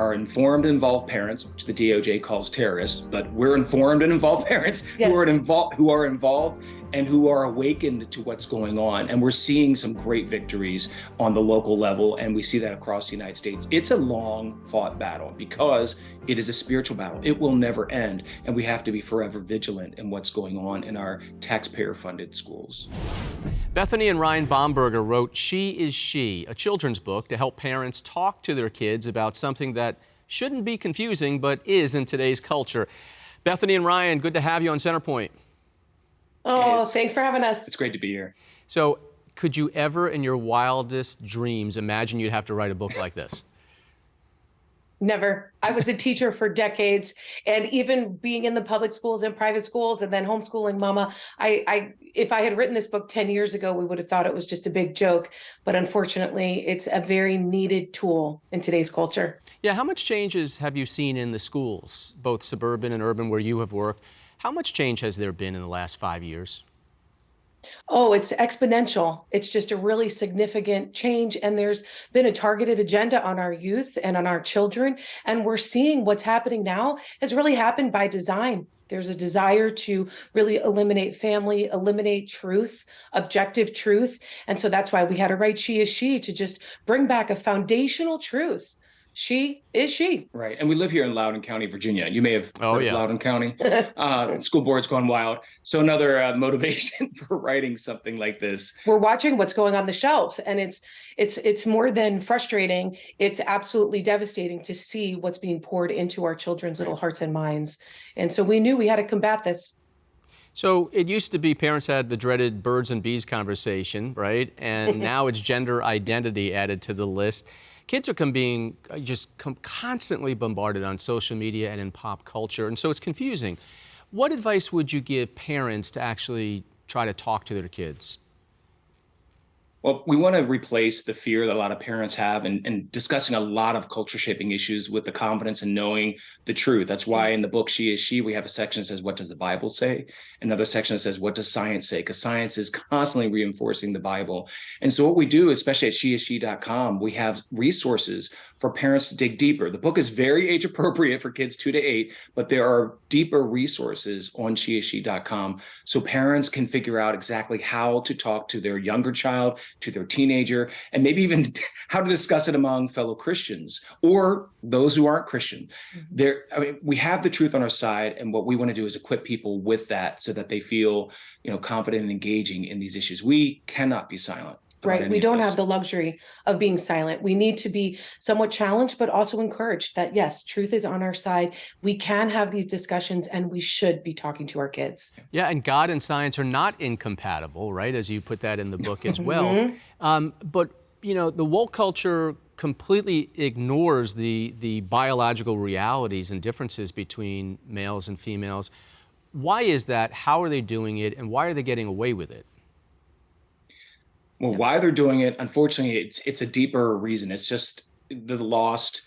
are informed and involved parents, which the DOJ calls terrorists, but we're informed and involved parents Yes. who are involved and who are awakened to what's going on. And we're seeing some great victories on the local level, and we see that across the United States. It's a long fought battle because it is a spiritual battle. It will never end, and we have to be forever vigilant in what's going on in our taxpayer-funded schools. Bethany and Ryan Bomberger wrote She is She, a children's book to help parents talk to their kids about something that shouldn't be confusing but is in today's culture. Bethany and Ryan, good to have you on Centerpoint. Oh, thanks for having us. It's great to be here. So, could you ever in your wildest dreams imagine you'd have to write a book like this? Never. I was a teacher for decades, and even being in the public schools and private schools and then homeschooling mama, if I had written this book 10 years ago, we would have thought it was just a big joke. But unfortunately, it's a very needed tool in today's culture. Yeah, how much changes have you seen in the schools, both suburban and urban, where you have worked? How much change has there been in the last 5 years? Oh, it's exponential. It's just a really significant change. And there's been a targeted agenda on our youth and on our children. And we're seeing what's happening now has really happened by design. There's a desire to really eliminate family, eliminate truth, objective truth. And so that's why we had to write She is She, to just bring back a foundational truth. She is she. Right. And we live here in Loudoun County, Virginia. You may have heard of yeah. Loudoun County. School board's gone wild. So another motivation for writing something like this. We're watching what's going on the shelves, and it's more than frustrating. It's absolutely devastating to see what's being poured into our children's little hearts and minds. And so we knew we had to combat this. So it used to be parents had the dreaded birds and bees conversation, right? And now it's gender identity added to the list. Kids are being constantly bombarded on social media and in pop culture, and so it's confusing. What advice would you give parents to actually try to talk to their kids? Well, we want to replace the fear that a lot of parents have in discussing a lot of culture-shaping issues with the confidence in knowing the truth. That's why in the book, She is She, we have a section that says, what does the Bible say? Another section that says, what does science say? Because science is constantly reinforcing the Bible. And so what we do, especially at sheisshe.com, we have resources for parents to dig deeper. The book is very age appropriate for kids 2 to 8, but there are deeper resources on sheisshe.com so parents can figure out exactly how to talk to their younger child, to their teenager, and maybe even how to discuss it among fellow Christians or those who aren't Christian. We have the truth on our side, and what we want to do is equip people with that so that they feel, confident and engaging in these issues. We cannot be silent. Right. We don't have the luxury of being silent. We need to be somewhat challenged, but also encouraged that, yes, truth is on our side. We can have these discussions, and we should be talking to our kids. Yeah, and God and science are not incompatible, right? As you put that in the book as well. But, the woke culture completely ignores the biological realities and differences between males and females. Why is that? How are they doing it? And why are they getting away with it? Well, why they're doing it, unfortunately, it's a deeper reason. It's just the lost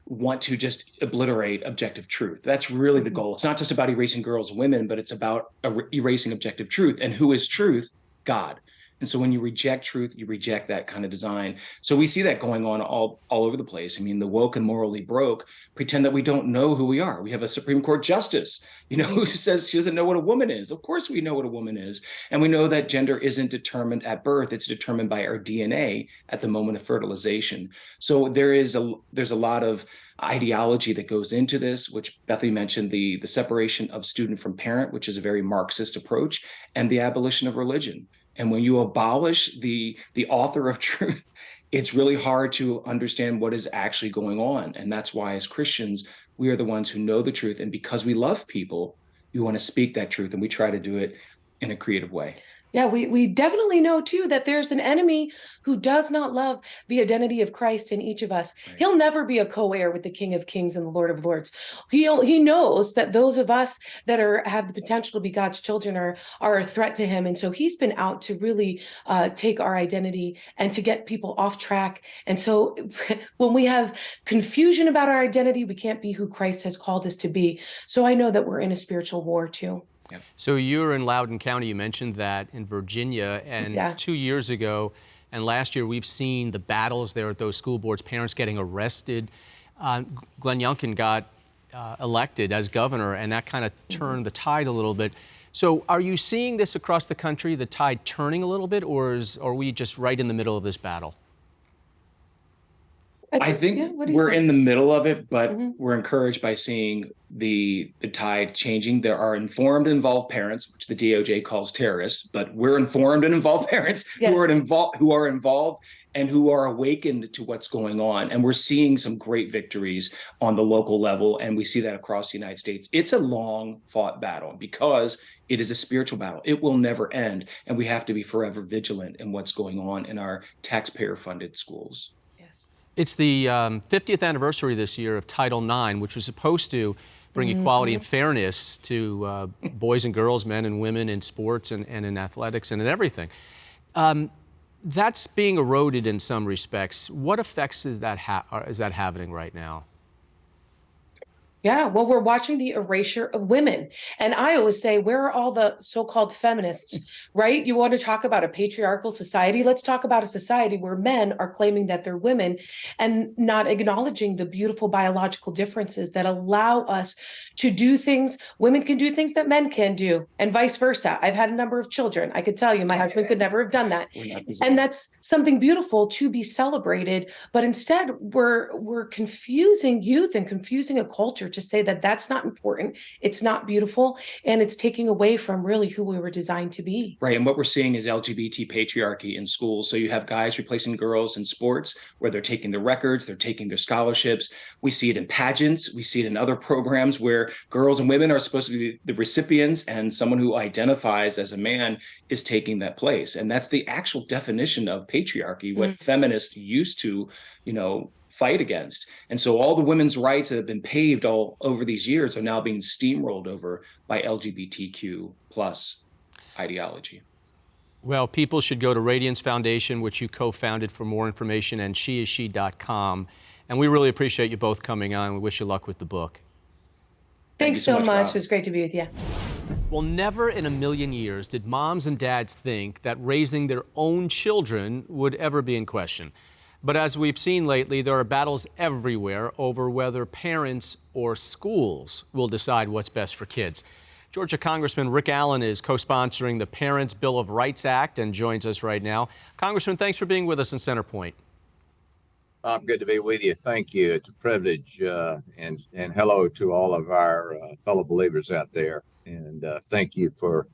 want to just obliterate objective truth. That's really the goal. It's not just about erasing girls and women, but it's about erasing objective truth. And who is truth? God. And so when you reject truth, you reject that kind of design. So we see that going on all over the place. I mean, the woke and morally broke pretend that we don't know who we are. We have a Supreme Court justice, who says she doesn't know what a woman is. Of course we know what a woman is. And we know that gender isn't determined at birth. It's determined by our DNA at the moment of fertilization. So there's a lot of ideology that goes into this, which Bethany mentioned, the separation of student from parent, which is a very Marxist approach, and the abolition of religion. And when you abolish the author of truth, it's really hard to understand what is actually going on. And that's why as Christians, we are the ones who know the truth. And because we love people, we want to speak that truth, and we try to do it in a creative way. Yeah, we definitely know, too, that there's an enemy who does not love the identity of Christ in each of us. Right. He'll never be a co-heir with the King of Kings and the Lord of Lords. He knows that those of us that have the potential to be God's children are a threat to him. And so he's been out to really take our identity and to get people off track. And so when we have confusion about our identity, we can't be who Christ has called us to be. So I know that we're in a spiritual war, too. So you're in Loudoun County. You mentioned that in Virginia, and 2 years ago and last year we've seen the battles there at those school boards, parents getting arrested. Glenn Youngkin got elected as governor, and that kind of turned the tide a little bit. So are you seeing this across the country, the tide turning a little bit, or are we just right in the middle of this battle? I think what do you we're think? in the middle of it, but we're encouraged by seeing the tide changing. There are informed and involved parents, which the DOJ calls terrorists, but we're informed and involved parents Yes. who are involved and who are awakened to what's going on. And we're seeing some great victories on the local level, and we see that across the United States. It's a long fought battle because it is a spiritual battle. It will never end, and we have to be forever vigilant in what's going on in our taxpayer-funded schools. It's the 50th anniversary this year of Title IX, which was supposed to bring equality and fairness to boys and girls, men and women in sports and in athletics and in everything. That's being eroded in some respects. What effects is that having right now? Yeah, well, we're watching the erasure of women. And I always say, where are all the so-called feminists, right? You want to talk about a patriarchal society? Let's talk about a society where men are claiming that they're women and not acknowledging the beautiful biological differences that allow us to do things. Women can do things that men can do, and vice versa. I've had a number of children. I could tell you my husband could never have done that. And that's something beautiful to be celebrated. But instead, we're confusing youth and confusing a culture to say that that's not important, it's not beautiful, and it's taking away from really who we were designed to be. Right, and what we're seeing is LGBT patriarchy in schools. So you have guys replacing girls in sports where they're taking their records, they're taking their scholarships. We see it in pageants, we see it in other programs where girls and women are supposed to be the recipients, and someone who identifies as a man is taking that place. And that's the actual definition of patriarchy, what feminists used to, fight against. And so all the women's rights that have been paved all over these years are now being steamrolled over by LGBTQ plus ideology. Well, people should go to Radiance Foundation, which you co-founded, for more information, and sheisshe.com. And we really appreciate you both coming on. We wish you luck with the book. Thanks so much. It was great to be with you. Well, never in a million years did moms and dads think that raising their own children would ever be in question. But as we've seen lately, there are battles everywhere over whether parents or schools will decide what's best for kids. Georgia Congressman Rick Allen is co-sponsoring the Parents' Bill of Rights Act and joins us right now. Congressman, thanks for being with us in Centerpoint. Good to be with you. Thank you. It's a privilege, and hello to all of our fellow believers out there. And thank you for,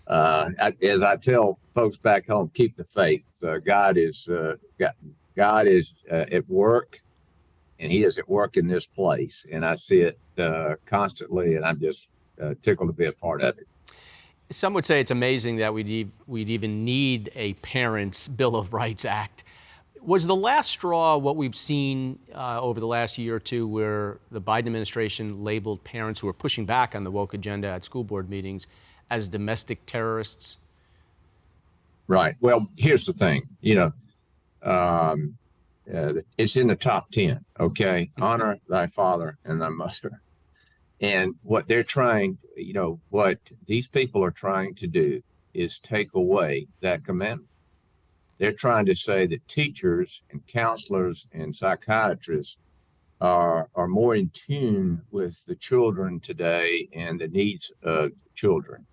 as I tell folks back home, keep the faith. God is at work, and He is at work in this place. And I see it constantly, and I'm just tickled to be a part of it. Some would say it's amazing that we'd even need a Parents' Bill of Rights Act. Was the last straw what we've seen over the last year or two, where the Biden administration labeled parents who are pushing back on the woke agenda at school board meetings as domestic terrorists? Right. Well, here's the thing. It's in the top 10. Okay. Honor thy father and thy mother. And what they're trying, what these people are trying to do is take away that commandment. They're trying to say that teachers and counselors and psychiatrists are more in tune with the children today and the needs of children.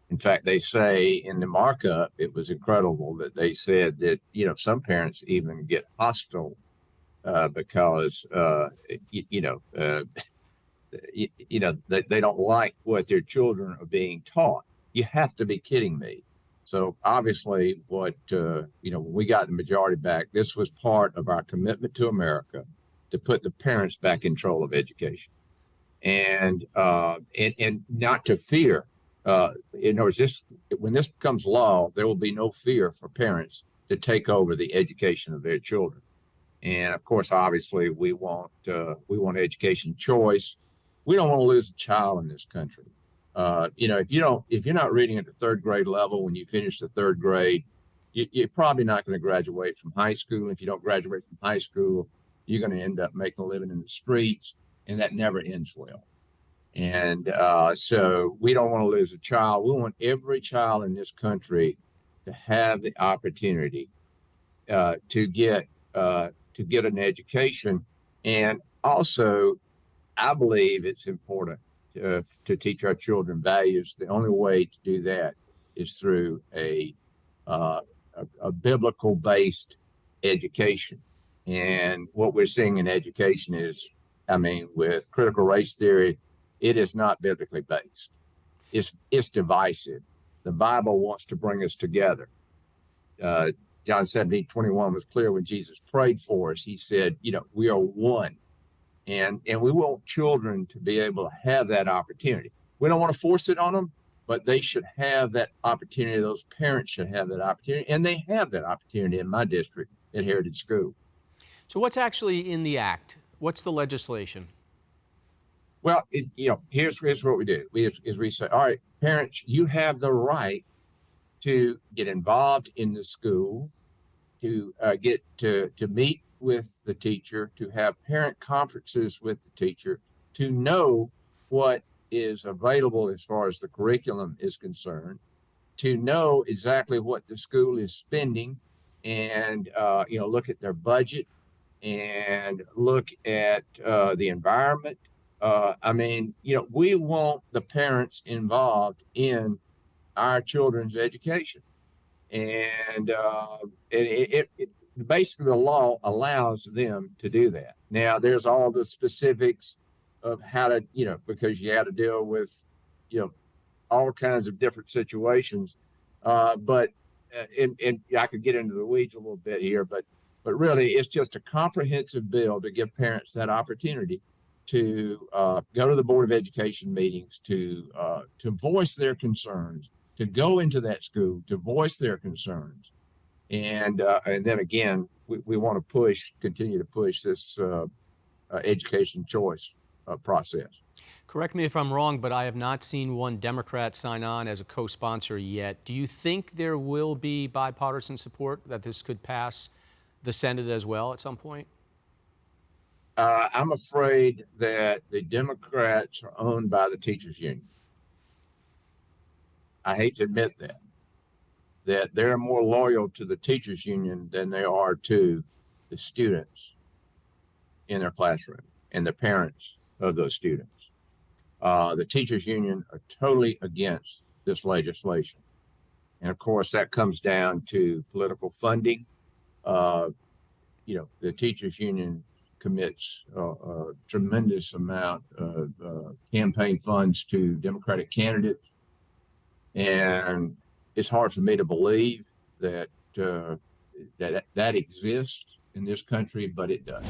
In fact, they say in the markup, it was incredible that they said that, some parents even get hostile because, they don't like what their children are being taught. You have to be kidding me. So obviously when we got the majority back, this was part of our commitment to America to put the parents back in control of education and not to fear. In other words, when this becomes law, there will be no fear for parents to take over the education of their children. And of course, obviously, we want education choice. We don't want to lose a child in this country. If you're not reading at the third grade level when you finish the third grade, you're probably not going to graduate from high school. If you don't graduate from high school, you're going to end up making a living in the streets, and that never ends well. And so we don't want to lose a child. We want every child in this country to have the opportunity to get an education. And also, I believe it's important to teach our children values. The only way to do that is through a biblical-based education. And what we're seeing in education is, I mean, with critical race theory, it is not biblically based. It's divisive. The Bible wants to bring us together. John 17:21 was clear when Jesus prayed for us. He said, you know, we are one. And we want children to be able to have that opportunity. We don't want to force it on them, but they should have that opportunity. Those parents should have that opportunity. And they have that opportunity in my district at Heritage School. So what's actually in the act? What's the legislation? Well, here's what we do. We say, all right, parents, you have the right to get involved in the school, to get to meet with the teacher, to have parent conferences with the teacher, to know what is available as far as the curriculum is concerned, to know exactly what the school is spending, and look at their budget and look at the environment. We want the parents involved in our children's education, and basically the law allows them to do that. Now, there's all the specifics of how to, because you have to deal with, all kinds of different situations. But I could get into the weeds a little bit here, but really it's just a comprehensive bill to give parents that opportunity to go to the Board of Education meetings, to voice their concerns, to go into that school, to voice their concerns. And then again, we want to continue to push this education choice process. Correct me if I'm wrong, but I have not seen one Democrat sign on as a co-sponsor yet. Do you think there will be bipartisan support that this could pass the Senate as well at some point? I'm afraid that the Democrats are owned by the teachers union. I hate to admit that they're more loyal to the teachers union than they are to the students in their classroom and the parents of those students. The teachers union are totally against this legislation. And of course, that comes down to political funding. The teachers union commits a tremendous amount of campaign funds to Democratic candidates. And it's hard for me to believe that that exists in this country, but it does.